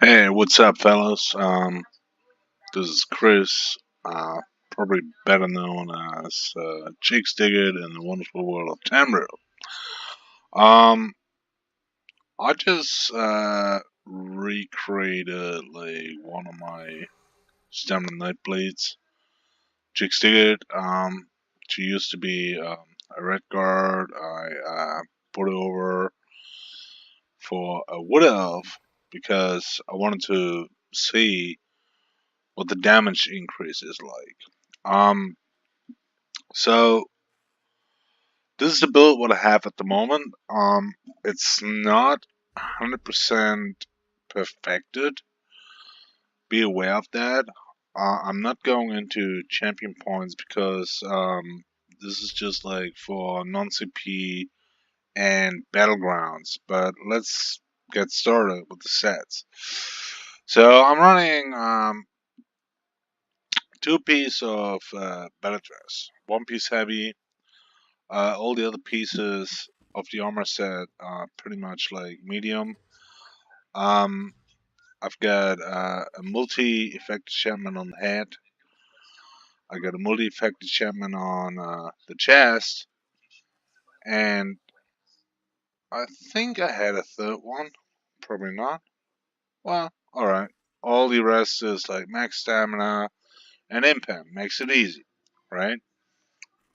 Hey, what's up, fellas? This is Chris, probably better known as ChixDiggit in the wonderful world of Tamriel. Um, I just recreated like one of my Stamina Night Blades, ChixDiggit. She used to be a Redguard. I put it over for a Woodelf because I wanted to see what the damage increase is like. So this is the build what I have at the moment. It's not 100% perfected. Be aware of that. I'm not going into champion points because this is just like for non-CP and battlegrounds. But let's get started with the sets. So I'm running two piece of battle dress, one piece heavy. All the other pieces of the armor set are pretty much like medium. Um, I've got a multi-effect enchantment on the head. I got a multi-effect enchantment on the chest, and I think I had a third one. Probably not. Well, all right. All the rest is like max stamina and impact. Makes it easy, right?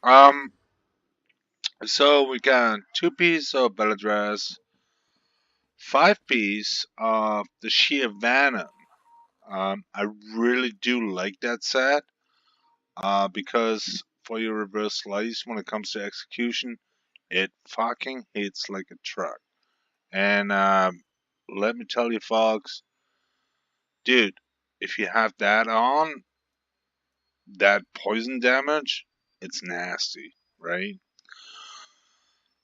Um, so we got two pieces of battle dress, five piece of the sheer venom. I really do like that set because for your reverse slice, when it comes to execution, it fucking hits like a truck. And let me tell you, folks, dude, if you have that on, that poison damage, it's nasty, right?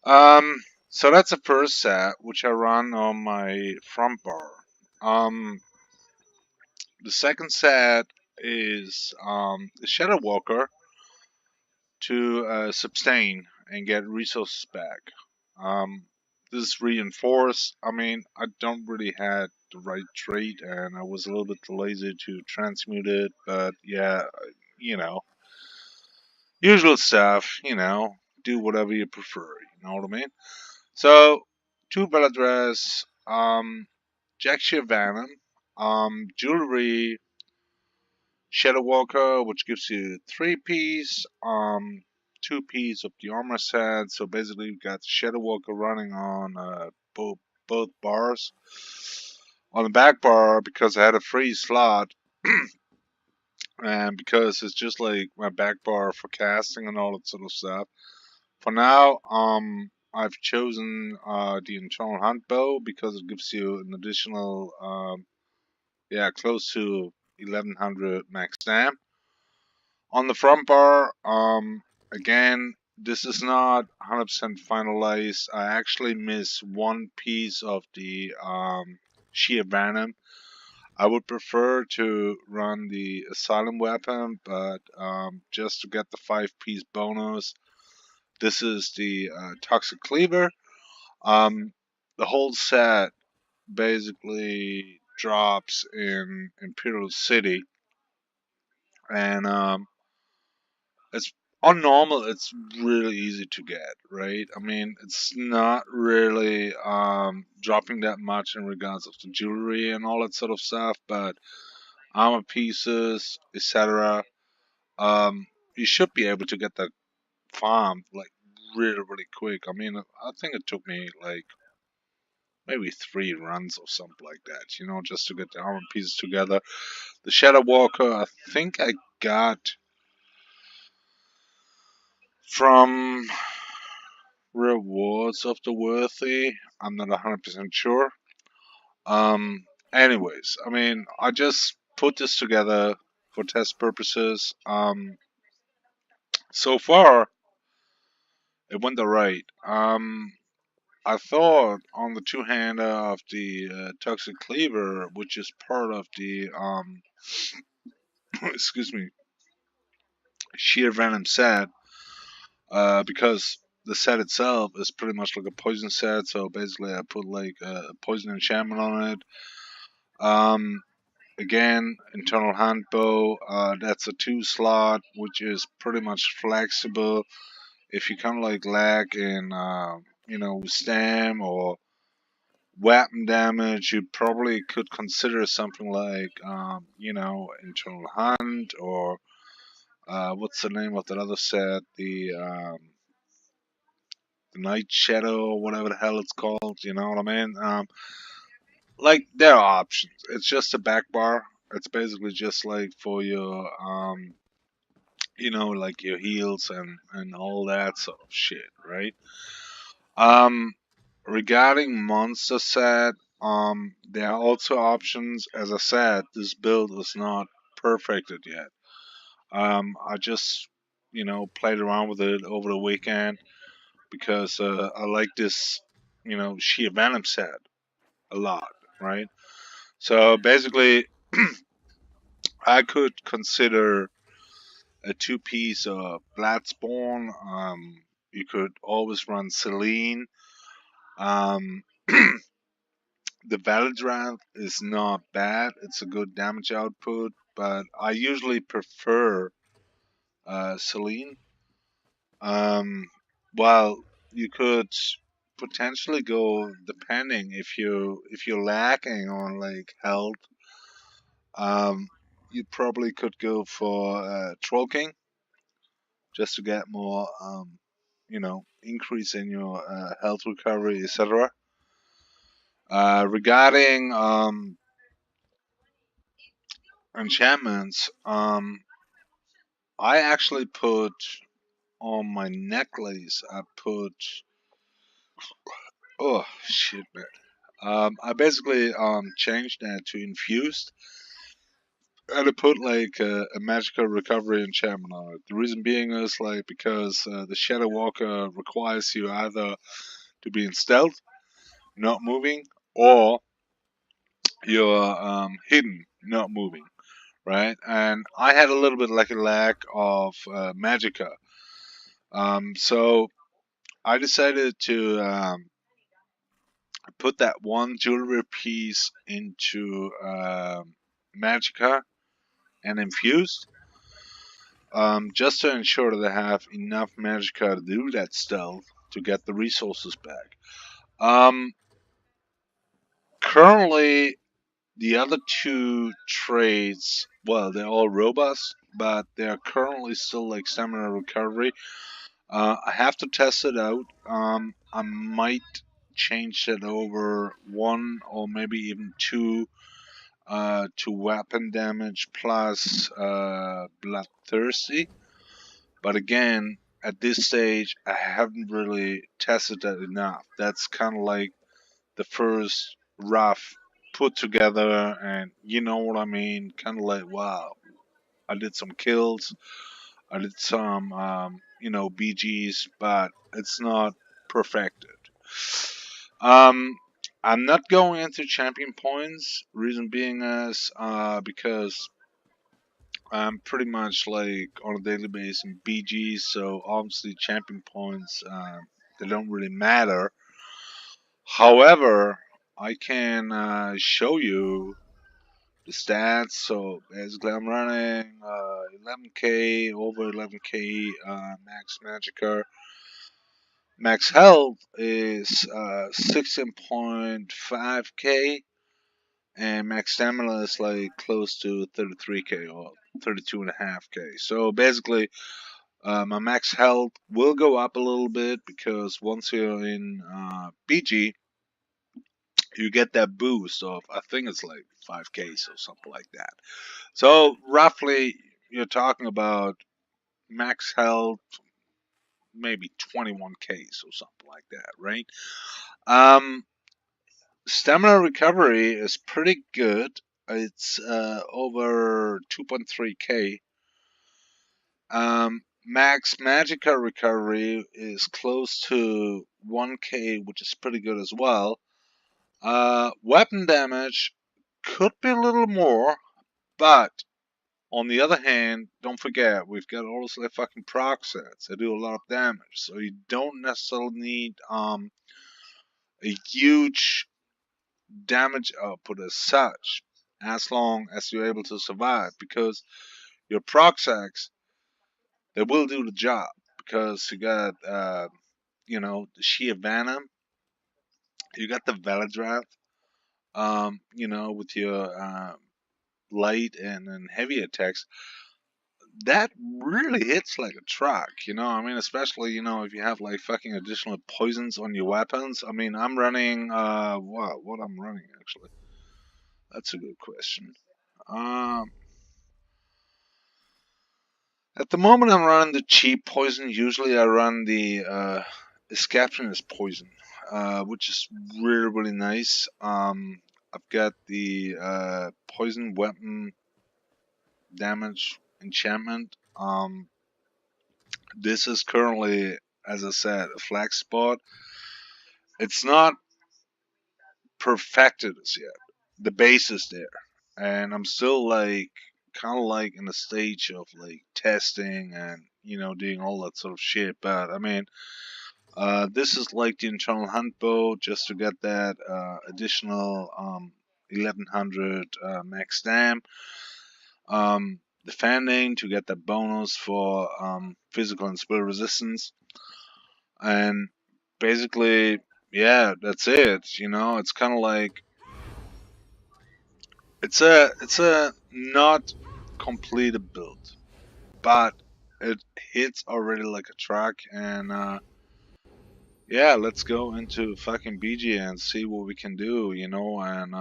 Um, so that's the first set, which I run on my front bar. Um, the second set is the Shadow Walker to sustain and get resources back. Um, this is reinforced. I mean, I don't really had the right trait, and I was a little bit lazy to transmute it. But yeah, you know, usual stuff. Do whatever you prefer. You know what I mean? So, two Beladress, Jack Venom, jewelry, Shadow Walker, which gives you three piece, two piece of the armor set. So basically, you got Shadow Walker running on both bars. On the back bar, because I had a free slot, and because it's just like my back bar for casting and all that sort of stuff. For now, I've chosen the internal hunt bow because it gives you an additional, yeah, close to 1100 max stam. On the front bar, again, this is not 100% finalized. I actually miss one piece of the sheer venom. I would prefer to run the asylum weapon, but just to get the 5 piece bonus, this is the toxic cleaver. Um, the whole set basically drops in Imperial City, and it's on normal. It's really easy to get, right? I mean, it's not really dropping that much in regards of the jewelry and all that sort of stuff, but armor pieces, etc. You should be able to get that farmed like really, really quick. I mean, I think it took me like maybe 3 runs or something like that, just to get the armor pieces together. The Shadow Walker, I think I got from Rewards of the Worthy. I'm not 100% sure. Anyways, I mean, I just put this together for test purposes. So far, it went alright. I thought on the two-hander of the Toxic Cleaver, which is part of the excuse me, Sheer Venom set, because the set itself is pretty much like a poison set. So basically, I put like a poison enchantment on it. Again, internal hand bow, that's a 2 slot, which is pretty much flexible. If you kind of like lag in, stam or weapon damage, you probably could consider something like, internal hand, or what's the name of that other set? The Night Shadow, or whatever the hell it's called. You know what I mean? Like, there are options. It's just a back bar. It's basically just like for your, like your heals and all that sort of shit, right? Um, Regarding monster set, there are also options. As I said, this build is not perfected yet. I just, played around with it over the weekend because I like this, sheer venom set a lot, right? So basically, I could consider a two-piece Bladespawn. You could always run Celine. Um, the Valorant is not bad. It's a good damage output, but I usually prefer Celine. Um, well, you could potentially go, depending if you're lacking on like health. You probably could go for Troll King just to get more, increase in your health recovery, etc. Regarding enchantments, I actually put on my necklace. I put, oh shit, man. I basically changed that to infused, and I put like a magical recovery enchantment on it. The reason being is like because the Shadow Walker requires you either to be in stealth, not moving, or you're hidden, not moving, right? And I had a little bit like a lack of magicka. So I decided to put that one jewelry piece into magicka and infused, just to ensure that I have enough magicka to do that stealth to get the resources back. Um, Currently, the other two trades, well, they're all robust, but they're currently still like stamina recovery. I have to test it out. I might change it over one or maybe even two to weapon damage plus bloodthirsty. But again, at this stage, I haven't really tested that enough. That's kind of like the first rough put together, and you know what I mean. Kind of like, wow, I did some kills, I did some, BGs, but it's not perfected. Um, I'm not going into champion points. Reason being is because I'm pretty much like on a daily basis in BGs, so obviously champion points they don't really matter. However, I can show you the stats. So basically, I'm running 11k, over 11k max magicka. Max health is 16.5k, and max stamina is like close to 33k or 32.5k. So basically, my max health will go up a little bit because once you're in BG, you get that boost of, I think it's like 5k or something like that. So roughly, you're talking about max health, maybe 21k or something like that, right? Um, Stamina recovery is pretty good. It's over 2.3k. Max Magica recovery is close to 1k, which is pretty good as well. Weapon damage could be a little more, but on the other hand, don't forget we've got all those like fucking proc sets that do a lot of damage, so you don't necessarily need a huge damage output as such. as long as you're able to survive, because your proc attacks, they will do the job, because you got the sheer venom, you got the Veladrat, with your light and heavy attacks, that really hits like a truck, I mean, especially, if you have like fucking additional poisons on your weapons. I mean, I'm running, what I'm running actually. That's a good question. Um, at the moment, I'm running the cheap poison. Usually, I run the escaptionist poison, which is really, really nice. I've got the poison weapon damage enchantment. This is currently, as I said, a flag spot. It's not perfected as yet. The base is there, and I'm still like kind of like in the stage of like testing and doing all that sort of shit. But I mean, this is like the internal hunt bow just to get that additional 1100 max dam. Defending to get that bonus for physical and spell resistance, and basically, yeah, that's it. It's kind of like it's a not completed build, but it hits already like a truck. And yeah, let's go into fucking BG and see what we can do. And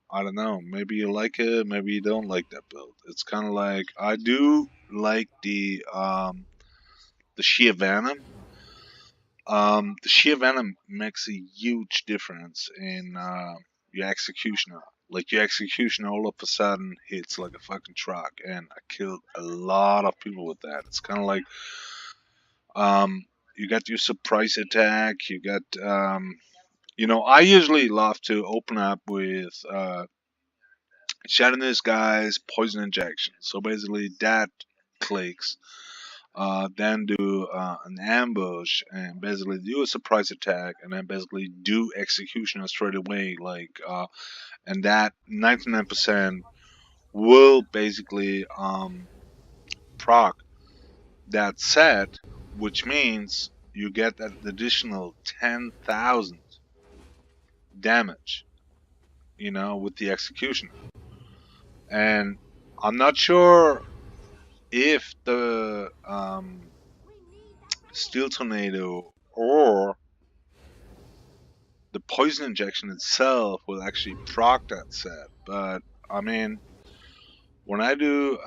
I don't know, maybe you like it, maybe you don't like that build. It's kind of like, I do like the sheer venom. The sheer venom makes a huge difference in your executioner. Like, your executioner all of a sudden hits like a fucking truck, and I killed a lot of people with that. It's kind of like, you got your surprise attack. You got, I usually love to open up with Shadowless Guy's poison injection. So basically, that clicks. Then do an ambush and basically do a surprise attack, and then basically do executioner straight away. And that 99% will basically proc that set, which means you get that additional 10,000 damage, with the executioner. And I'm not sure if the Steel Tornado or the poison injection itself will actually proc that set. But I mean, when I do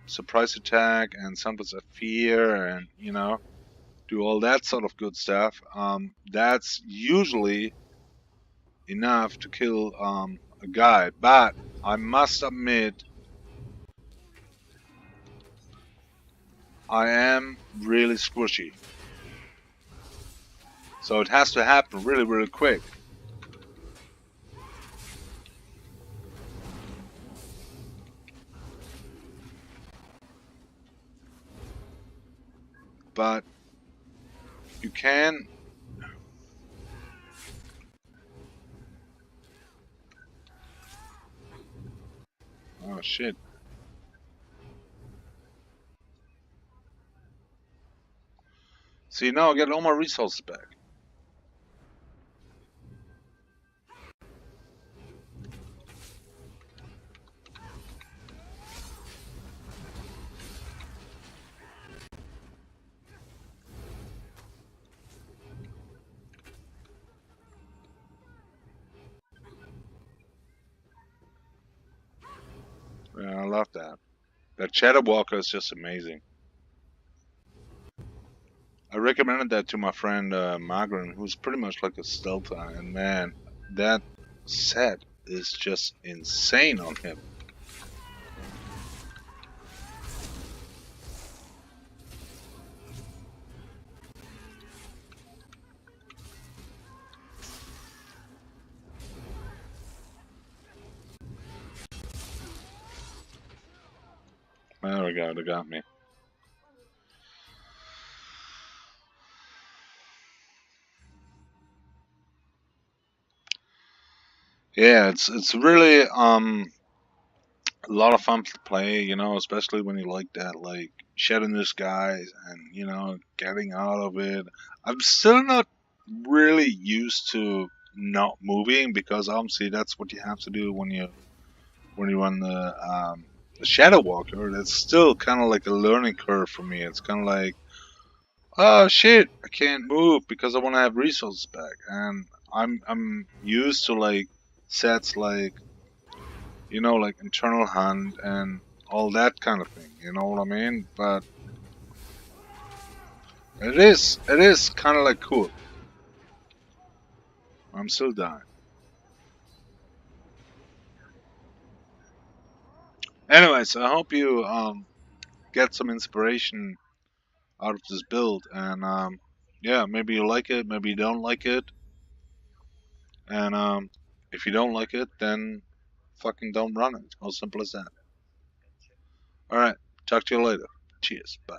surprise attack and sometimes a fear and do all that sort of good stuff, that's usually enough to kill a guy. But I must admit, I am really squishy, so it has to happen really, really quick. But you can. Oh shit. See, now I get all my resources back. Yeah, I love that. That Shadow Walker is just amazing. I recommended that to my friend Margaret, who's pretty much like a stealther, and man, that set is just insane on him. There we go, they got me. Yeah, it's really a lot of fun to play, you know, especially when you like that, like shedding the skies and getting out of it. I'm still not really used to not moving because obviously that's what you have to do when you run the Shadow Walker. That's still kind of like a learning curve for me. It's kind of like, oh shit, I can't move because I want to have resources back, and I'm used to like sets like like internal hunt and all that kind of thing. You know what I mean? But it is kind of like cool. I'm still dying. Anyways, I hope you get some inspiration out of this build, and yeah, maybe you like it, maybe you don't like it, and if you don't like it, then fucking don't run it. How simple as that. All right, talk to you later. Cheers. Bye.